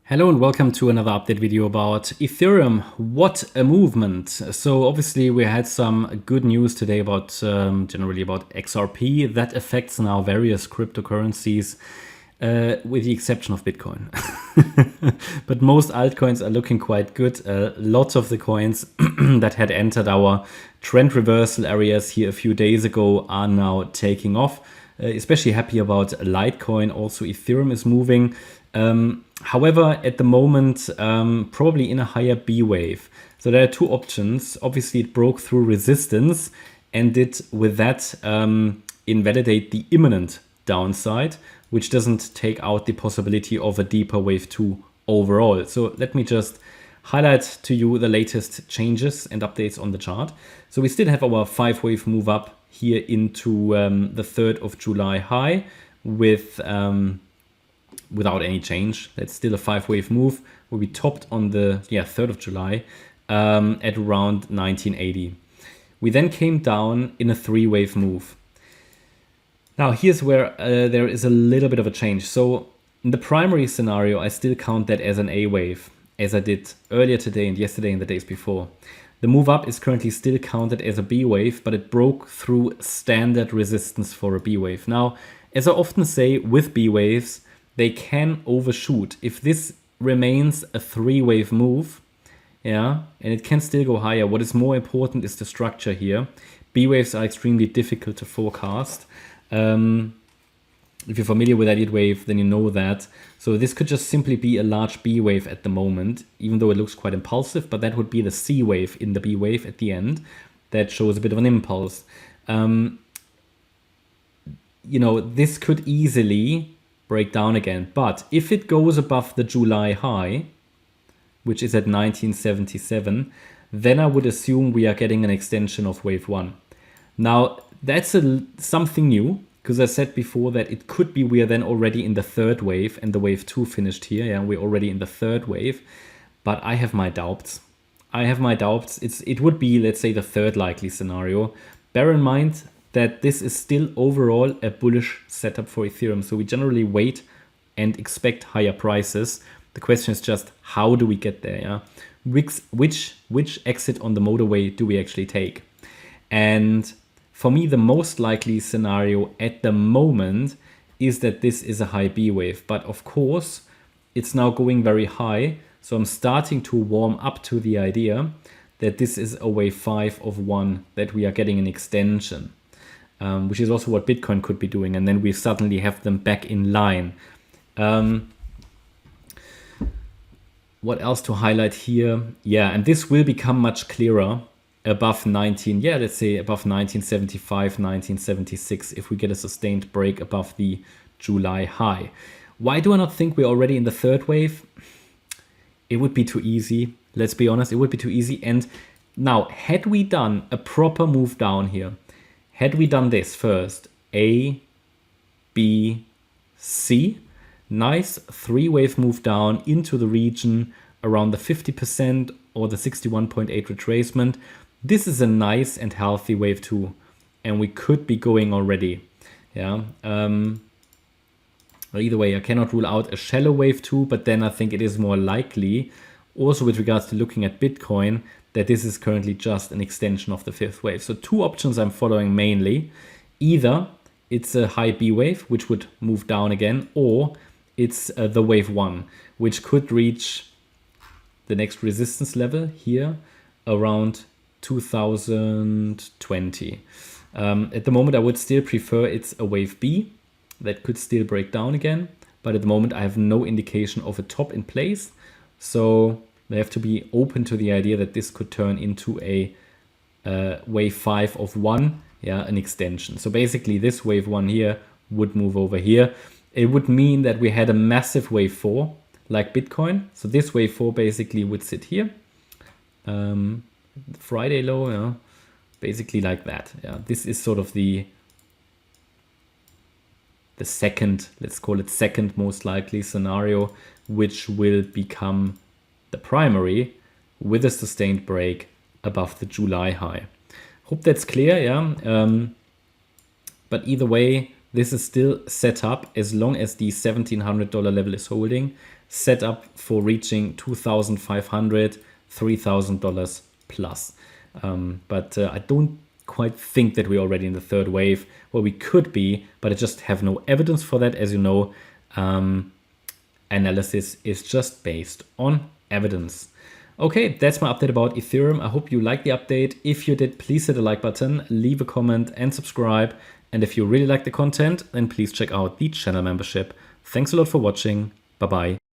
Hello and welcome to another update video about Ethereum. What a movement. So obviously we had some good news today about generally about XRP that affects now various cryptocurrencies with the exception of Bitcoin. But most altcoins are looking quite good. Lots of the coins that had entered our trend reversal areas here a few days ago are now taking off. Especially happy about Litecoin. Also Ethereum is moving. However, at the moment, probably in a higher B wave. So there are two options. Obviously, it broke through resistance and did with that invalidate the imminent downside, which doesn't take out the possibility of a deeper wave 2 overall. So let me just highlight to you the latest changes and updates on the chart. So we still have our 5-wave move up here into the 3rd of July high with without any change. That's still a 5-wave move where we topped on the 3rd of July at around 1980. We then came down in a 3-wave move. Now here's where there is a little bit of a change. So in the primary scenario, I still count that as an A wave, as I did earlier today and yesterday and the days before. The move up is currently still counted as a B wave, but it broke through standard resistance for a B wave. Now, as I often say with B waves, they can overshoot. If this remains a 3-wave move, and it can still go higher. What is more important is the structure here. B waves are extremely difficult to forecast. If you're familiar with Elliott Wave, then you know that. So this could just simply be a large B wave at the moment, even though it looks quite impulsive, but that would be the C wave in the B wave at the end. That shows a bit of an impulse. This could easily break down again. But if it goes above the July high, which is at 1977, then I would assume we are getting an extension of wave 1. Now, that's something new, because I said before that it could be we are then already in the 3rd wave and the wave 2 finished here. Yeah, we're already in the 3rd wave, but I have my doubts. It would be, let's say, the 3rd likely scenario. Bear in mind that this is still overall a bullish setup for Ethereum. So we generally wait and expect higher prices. The question is just, how do we get there? Yeah? Which exit on the motorway do we actually take? And for me, the most likely scenario at the moment is that this is a high B wave. But of course, it's now going very high. So I'm starting to warm up to the idea that this is a wave 5 of 1, that we are getting an extension. Which is also what Bitcoin could be doing, and then we suddenly have them back in line. What else to highlight here? Yeah, and this will become much clearer above let's say above 1975, 1976, if we get a sustained break above the July high. Why do I not think we're already in the 3rd wave? It would be too easy. Let's be honest, it would be too easy. And now, had we done a proper move down here, had we done this first, A, B, C, nice 3-wave move down into the region around the 50% or the 61.8 retracement. This is a nice and healthy wave 2, and we could be going already. Yeah. Either way, I cannot rule out a shallow wave 2, but then I think it is more likely, also with regards to looking at Bitcoin, that this is currently just an extension of the 5th wave. So two options I'm following mainly. Either it's a high B wave, which would move down again, or it's the wave 1, which could reach the next resistance level here around 2020. At the moment, I would still prefer it's a wave B that could still break down again. But at the moment, I have no indication of a top in place. So they have to be open to the idea that this could turn into a wave 5 of 1, an extension. So basically this wave 1 here would move over here. It would mean that we had a massive wave 4 like Bitcoin. So this wave 4 basically would sit here. Friday low, basically like that. Yeah, this is sort of the second, let's call it second most likely scenario, which will become the primary with a sustained break above the July high. Hope that's clear, but either way, this is still set up as long as the $1,700 level is holding. set up for reaching $2,500, $3,000 plus. But I don't quite think that we're already in the third wave. Well, we could be, but I just have no evidence for that. As you know, analysis is just based on evidence. Okay, that's my update about Ethereum. I hope you liked the update. If you did, please hit the like button, leave a comment and subscribe. And if you really like the content, then please check out the channel membership. Thanks a lot for watching. Bye-bye.